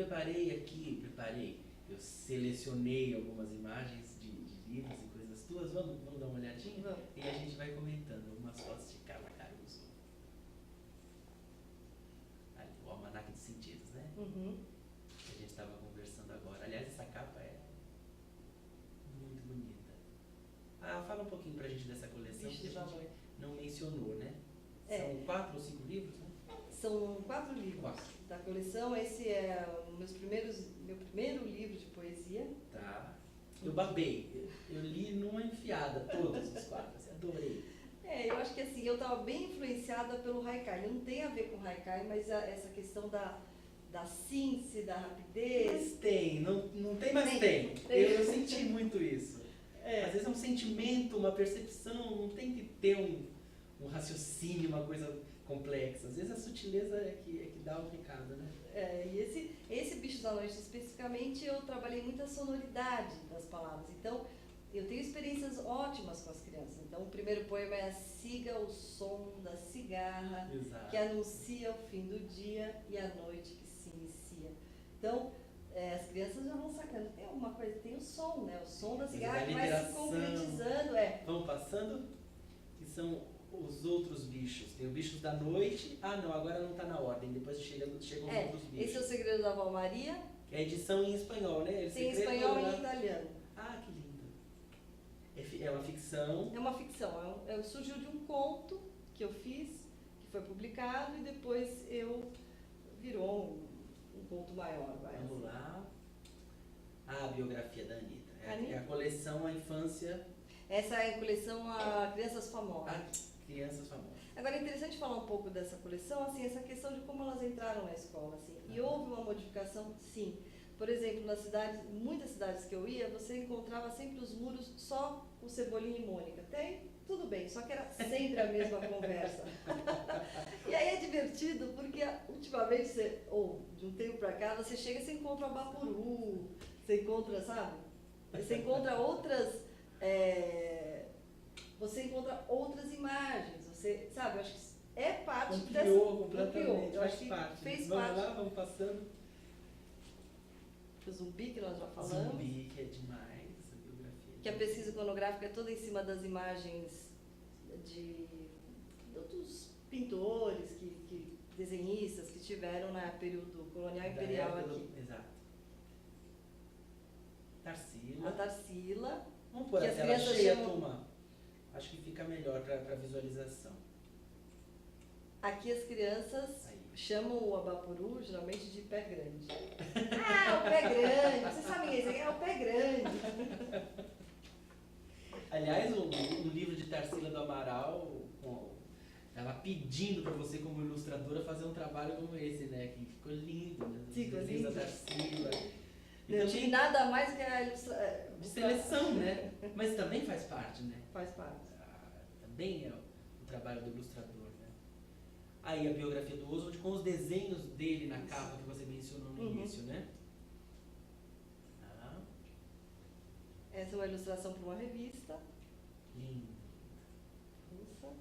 eu selecionei algumas imagens de livros e coisas tuas, vamos dar uma olhadinha? Vamos. E a gente vai comentando algumas fotos de Carla Caruso. Ali, o Almanaque dos Sentidos, né? Que a gente estava conversando agora. Aliás, essa capa é muito bonita. Fala um pouquinho pra gente dessa coleção, que a gente não mencionou, né? São 4 ou 5 livros, né? São 4 livros da coleção. Esse é meu primeiro livro de poesia. Tá. Eu babei. Eu li numa enfiada todos os 4. Adorei. Eu acho que assim, eu estava bem influenciada pelo haikai. Não tem a ver com haikai, mas essa questão da síntese, da rapidez. Mas tem, não tem, mas tem. Eu senti muito isso. Às vezes é um sentimento, uma percepção, não tem que ter um raciocínio, uma coisa complexa. Às vezes a sutileza é que dá o recado, né? E esse Bichos da Noite especificamente, eu trabalhei muito a sonoridade das palavras. Então, eu tenho experiências ótimas com as crianças. Então, o primeiro poema é Siga o som da cigarra, Exato. que anuncia o fim do dia e a noite que se inicia. Então, as crianças já vão sacando. Tem alguma coisa, tem o som, né? O som da cigarra que vai se concretizando. Vão passando, que são os outros bichos. Tem o Bichos da Noite. Não, agora não está na ordem. Depois chegam os outros bichos. Esse é o Segredo da Avó Maria. Que é a edição em espanhol, né? Tem em espanhol e em italiano. Que lindo. É uma ficção. É uma ficção. Surgiu de um conto que eu fiz, que foi publicado, e depois virou um conto maior. Vamos lá. A biografia da Anitta. É a coleção A Infância. Essa é a coleção A Crianças Famosas. Crianças Famosas. Agora é interessante falar um pouco dessa coleção, assim, essa questão de como elas entraram na escola, assim. E houve uma modificação, sim. Por exemplo, muitas cidades que eu ia, você encontrava sempre os muros só com Cebolinha e Mônica. Tudo bem, só que era sempre a mesma conversa. E aí é divertido, porque ultimamente, de um tempo pra cá, você chega e você encontra Abapuru, você encontra, sabe? Você encontra outras... você encontra outras imagens, você, sabe, eu acho que é parte ampliou completamente, eu acho que parte. Fez vamos parte. Lá, vamos passando. O Zumbi, que nós já falamos. Zumbi, que é demais, essa biografia. Que a pesquisa iconográfica é toda em cima das imagens de outros pintores que desenhistas que tiveram no período colonial imperial aqui. Exato. A Tarsila. Tarsila. Vamos pôr que a as tela crianças cheia, chamam- turma. Acho que fica melhor para visualização. Aqui as crianças Aí. chamam o Abaporu geralmente de pé grande. Ah, o pé grande! Vocês sabem que esse aqui é o pé grande. Aliás, o livro de Tarsila do Amaral, ela pedindo para você como ilustradora fazer um trabalho como esse, né? Que ficou lindo, né? Os Ficou desenhos lindo. da Tarsila. Não tinha nada mais que a ilustração. De seleção, né? Mas também faz parte, né? Faz parte. Também é o trabalho do ilustrador, né? Aí a biografia do Oswald com os desenhos dele na capa que você mencionou no início, né? Ah, Essa é uma ilustração para uma revista lindo. russa.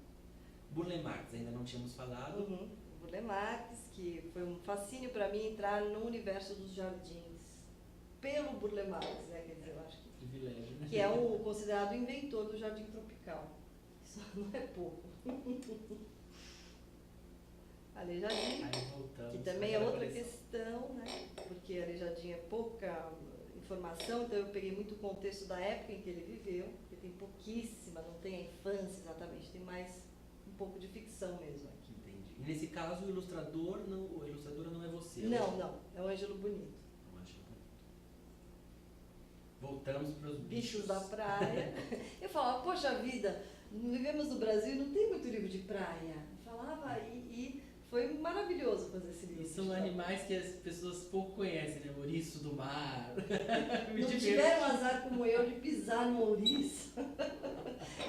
Burle Marx, ainda não tínhamos falado. Uhum. Burle Marx, que foi um fascínio para mim entrar no universo dos jardins. Pelo Burle Marx, né? Quer dizer, eu acho Privilégio, né? que é o considerado inventor do jardim tropical. Isso não é pouco. Aleijadinho, Aí voltamos. que também é para outra coleção. questão, né? Porque Aleijadinho é pouca informação, então eu peguei muito o contexto da época em que ele viveu, porque tem pouquíssima, não tem a infância exatamente, tem mais um pouco de ficção mesmo aqui. Entendi. E nesse caso, o ilustrador não, a ilustradora não é você. Não, não, é o Ângelo Bonito. Não acho que- Voltamos para os Bichos da praia. Eu falava, poxa vida, vivemos no Brasil, não tem muito livro de praia. Eu falava, e foi maravilhoso fazer esse livro. E são animais que as pessoas pouco conhecem, né? Ouriço do mar. Me Não diverti. tiveram azar como eu de pisar no ouriço,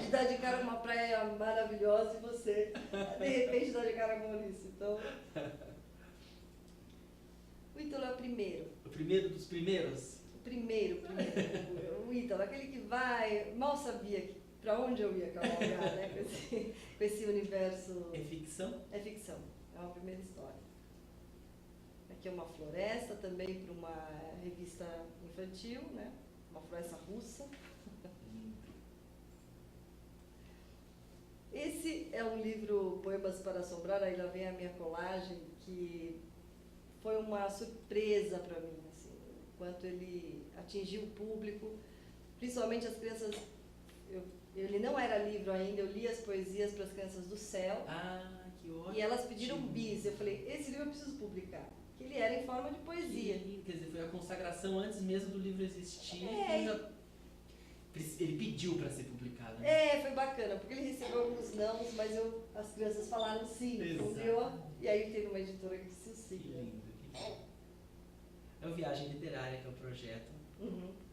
de dar de cara com uma praia maravilhosa e você, de repente, dar de cara com o ouriço. Então, o Ítalo é o primeiro. O primeiro dos primeiros? O primeiro. O Ítalo, aquele que vai, mal sabia para onde eu ia cavalgar, né? Com esse universo. É ficção? É ficção, é uma primeira história. Aqui é uma floresta, também para uma revista infantil, né? Uma floresta russa. Esse é um livro, Poemas para Assombrar, aí lá vem a minha colagem, que foi uma surpresa para mim, assim, o quanto ele atingiu o público, principalmente as crianças. Ele não era livro ainda, eu li as poesias para as crianças do céu. Ah, que ótimo. E elas pediram bis. Eu falei, esse livro eu preciso publicar. Que ele era em forma de poesia. Quer dizer, foi a consagração antes mesmo do livro existir. É, Ele pediu para ser publicado. Né? É, foi bacana, porque ele recebeu alguns nãos, mas as crianças falaram sim. Exato. E aí teve uma editora que disse sim. Que lindo, que lindo. É o Viagem Literária, que é o projeto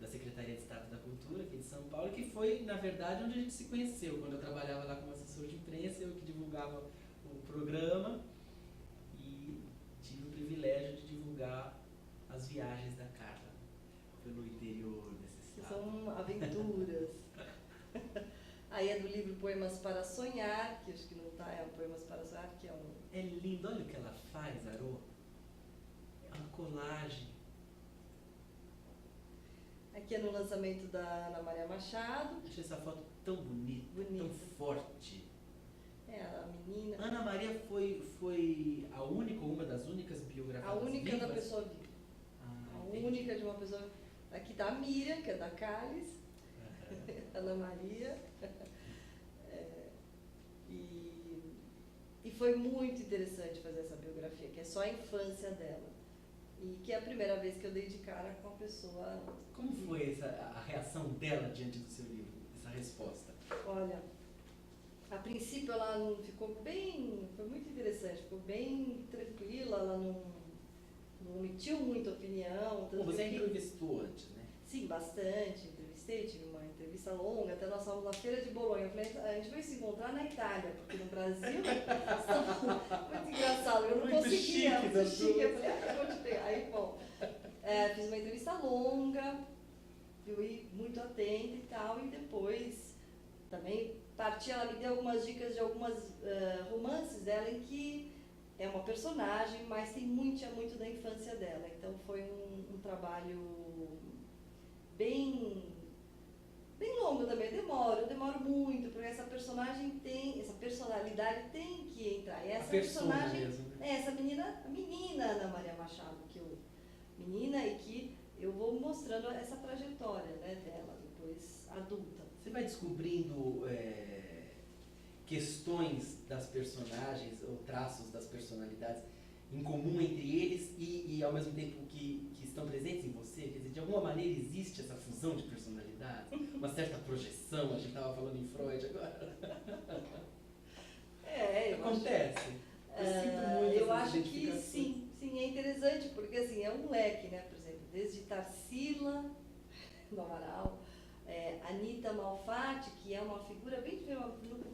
da Secretaria de Estado da Cultura aqui de São Paulo, que foi, na verdade, onde a gente se conheceu. Quando eu trabalhava lá como assessor de imprensa, eu que divulgava o programa e tive o privilégio de divulgar as viagens da Carla pelo interior desse Que estado. são aventuras. Aí é do livro Poemas para Sonhar, que acho que não está, é o Poemas para Sonhar, que é um... É lindo, olha o que ela faz, Arô. É uma colagem. Aqui é no lançamento da Ana Maria Machado. Achei essa foto tão bonita, Bonita. tão forte. É, a menina. Ana Maria foi a única, ou uma das únicas biografias A única vivas? da pessoa viva. Ah, A entendi. única de uma pessoa. Aqui está a Miriam, que é da Cálice, Ana Maria. E foi muito interessante fazer essa biografia, que é só a infância dela. E que é a primeira vez que eu dei de cara com a pessoa. Como foi a reação dela diante do seu livro, essa resposta? Olha, a princípio ela não ficou bem, foi muito interessante, ficou bem tranquila, ela não emitiu muita opinião. Bom, você que- entrevistou antes, né? Sim, bastante, entrevistei, tive uma entrevista longa, até nós fomos na Feira de Bolonha. Eu falei, a gente vai se encontrar na Itália, porque no Brasil muito engraçado, eu não Muito conseguia, chique, muito das chique. Eu duas. falei, eu vou te pegar. Aí, bom, fiz uma entrevista longa, fui muito atenta e tal, e depois também parti, ela me deu algumas dicas de algumas romances dela em que é uma personagem, mas tem muito da infância dela. Então foi um trabalho bem longo também. Eu demoro muito, porque essa personagem essa personalidade tem que entrar. E essa A persona personagem mesmo, né? Essa menina, a menina Ana Maria Machado, menina e que eu vou mostrando essa trajetória, né, dela, depois adulta. Você vai descobrindo questões das personagens ou traços das personalidades em comum entre eles e ao mesmo tempo que estão presentes em você? Quer dizer, de alguma maneira existe essa fusão de personalidade? Uma certa projeção, a gente estava falando em Freud agora. Acontece. Eu sinto muito eu essas acho que identificações. sim, é interessante, porque assim, é um leque, né, por exemplo, desde Tarsila do Amaral, Anita Malfatti, que é uma figura bem diferente,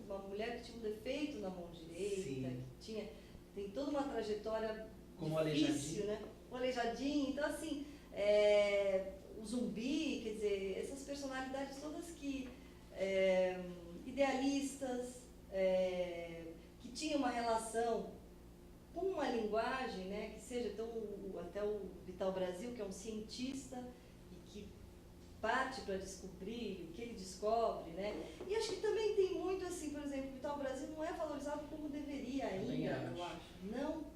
uma mulher que tinha um defeito na mão direita, que tem toda uma trajetória como difícil, né? O Aleijadinho, então assim, o Zumbi, quer dizer, essas personalidades todas que idealistas, que tinham uma relação com uma linguagem, né, que seja, então, até o Vital Brasil, que é um cientista e que parte para descobrir o que ele descobre, né? E acho que também tem muito assim, por exemplo, o Vital Brasil não é valorizado como deveria ainda, eu acho.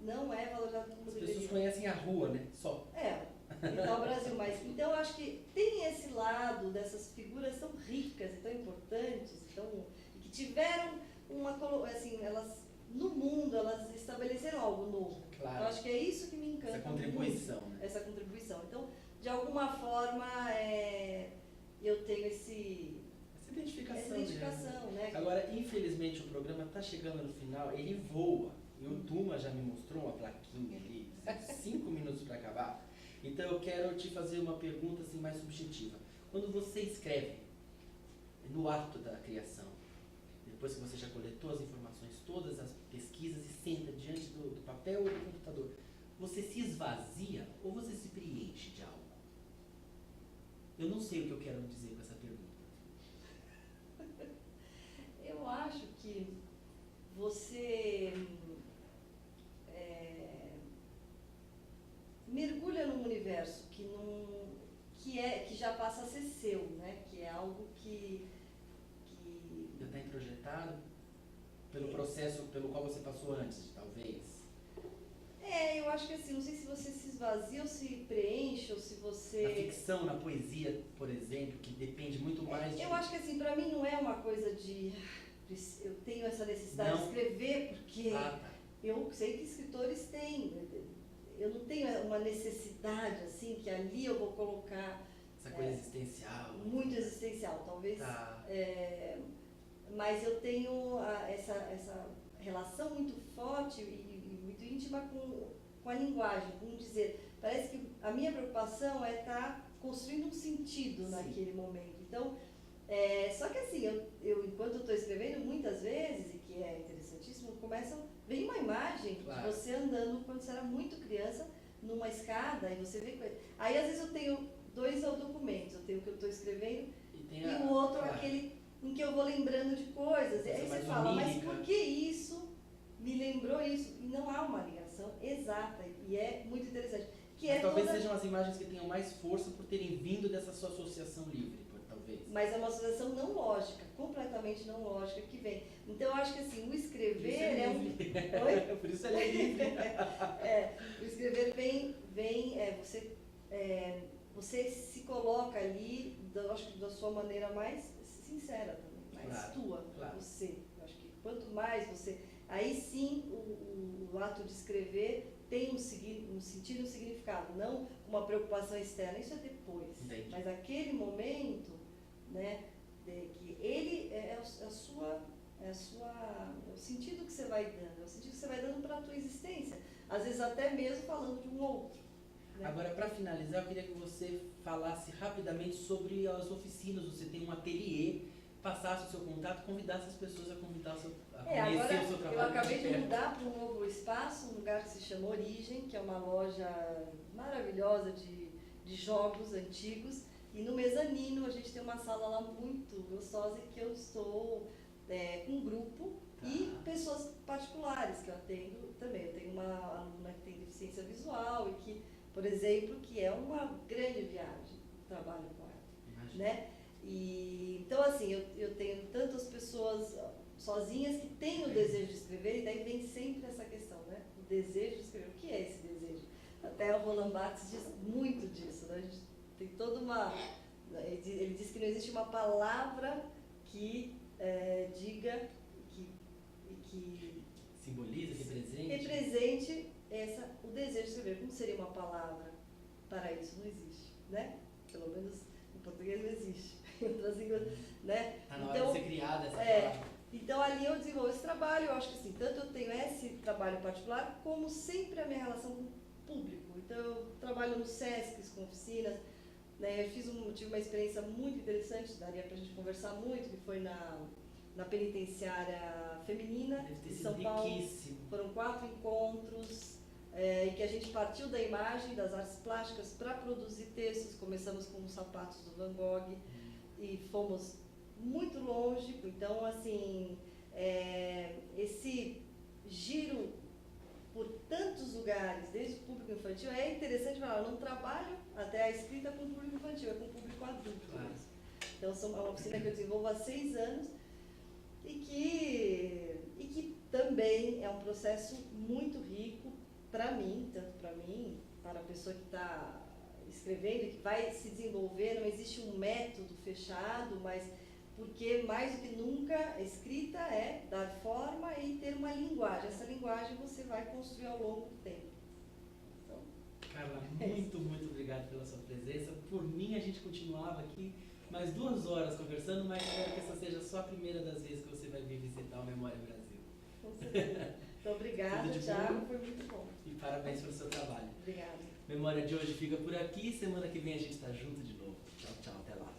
Não é valorizado como deveria. As pessoas conhecem a rua, né? Só. Vital Brasil, mas então eu acho que tem esse lado dessas figuras tão ricas e tão importantes, e que tiveram assim, elas no mundo elas estabeleceram algo novo. Claro. Eu acho que é isso que me encanta. Essa contribuição, muito, né? Essa contribuição. Então, de alguma forma, eu tenho essa identificação, né? Agora, infelizmente, o programa está chegando no final, ele voa. E o Tuma já me mostrou uma plaquinha ali, 5 minutos para acabar. Então, eu quero te fazer uma pergunta assim, mais subjetiva. Quando você escreve, no ato da criação, depois que você já coletou as informações, todas as pesquisas e senta diante do papel ou do computador, você se esvazia ou você se preenche de algo? Eu não sei o que eu quero dizer com essa pergunta. Eu acho que você mergulha num universo que já passa a ser seu, né? Que é algo que já está introjetado pelo processo pelo qual você passou antes, talvez. Eu acho que assim, não sei se você se esvazia ou se preenche, ou se você... Na ficção, na poesia, por exemplo, que depende muito mais de... Eu acho que assim, para mim não é uma coisa de... Eu tenho essa necessidade de escrever, porque eu sei que escritores têm. Eu não tenho uma necessidade, assim, que ali eu vou colocar... Essa coisa existencial. Muito existencial, talvez. Mas eu tenho essa relação muito forte e muito íntima com a linguagem, com dizer. Parece que a minha preocupação é estar construindo um sentido naquele momento. Então, só que assim, eu enquanto eu estou escrevendo, muitas vezes, e que é interessantíssimo, vem uma imagem de você andando quando você era muito criança, numa escada, e você vê coisa. Aí às vezes eu tenho 2 documentos, eu tenho o que eu estou escrevendo e o outro aquele em que eu vou lembrando de coisas. E aí você fala, mas por que isso me lembrou isso? E não há uma ligação exata, e é muito interessante. Talvez sejam as imagens que tenham mais força por terem vindo dessa sua associação livre, talvez. Mas é uma associação não lógica, completamente não lógica que vem. Então eu acho que assim, o escrever é um... Oi? Por isso ele é livre. O escrever vem você se coloca ali, acho que da sua maneira mais sincera também, mais tua, você. Eu acho que quanto mais você... Aí sim o ato de escrever tem um sentido e um significado, não uma preocupação externa, isso é depois. Entendi. Mas aquele momento, né, que ele é o sentido que você vai dando, é o sentido que você vai dando para a tua existência, às vezes até mesmo falando de um outro. Né? Agora, para finalizar, eu queria que você falasse rapidamente sobre as oficinas. Você tem um ateliê, passasse o seu contato, convidasse as pessoas a conhecer o seu trabalho. Eu acabei de mudar para um novo espaço, um lugar que se chama Origem, que é uma loja maravilhosa de jogos antigos. E no mezanino a gente tem uma sala lá muito gostosa que eu estou com um grupo e pessoas particulares que eu atendo também. Eu tenho uma aluna que tem deficiência visual e que, por exemplo, que é uma grande viagem, trabalho com ela, né? E, então, assim, eu tenho tantas pessoas sozinhas que têm o desejo de escrever, e daí vem sempre essa questão, né? O desejo de escrever. O que é esse desejo? Até o Roland Barthes diz muito disso, né? A gente tem toda uma... Ele diz que não existe uma palavra que diga, que Simboliza, represente o desejo de escrever. Como seria uma palavra para isso? Não existe, né? Pelo menos em português não existe. Em outras línguas, né? Está na hora de ser criada essa palavra. Então ali eu desenvolvo esse trabalho, eu acho que assim, tanto eu tenho esse trabalho particular, como sempre a minha relação com o público. Então eu trabalho nos SESCs, com oficinas, né? Eu tive uma experiência muito interessante, daria pra gente conversar muito, que foi na penitenciária feminina de São Paulo. Foram 4 encontros, em que a gente partiu da imagem, das artes plásticas, para produzir textos. Começamos com os sapatos do Van Gogh e fomos muito longe. Então, assim, esse giro por tantos lugares, desde o público infantil, é interessante falar, eu não trabalho até a escrita com o público infantil, é com o público adulto mesmo. Então, é uma oficina que eu desenvolvo há 6 anos e que também é um processo muito rico para mim, tanto para mim, para a pessoa que está escrevendo e que vai se desenvolver. Não existe um método fechado, mas porque mais do que nunca a escrita é dar forma e ter uma linguagem. Essa linguagem você vai construir ao longo do tempo. Então, Carla, muito obrigado pela sua presença. Por mim, a gente continuava aqui mais 2 horas conversando, mas espero que essa seja só a primeira das vezes que você vai vir visitar o Memória Brasil. Com certeza. Então, obrigada, Thiago, foi muito bom. E parabéns pelo seu trabalho. Obrigada. Memória de hoje fica por aqui. Semana que vem a gente está junto de novo. Tchau, tchau. Até lá.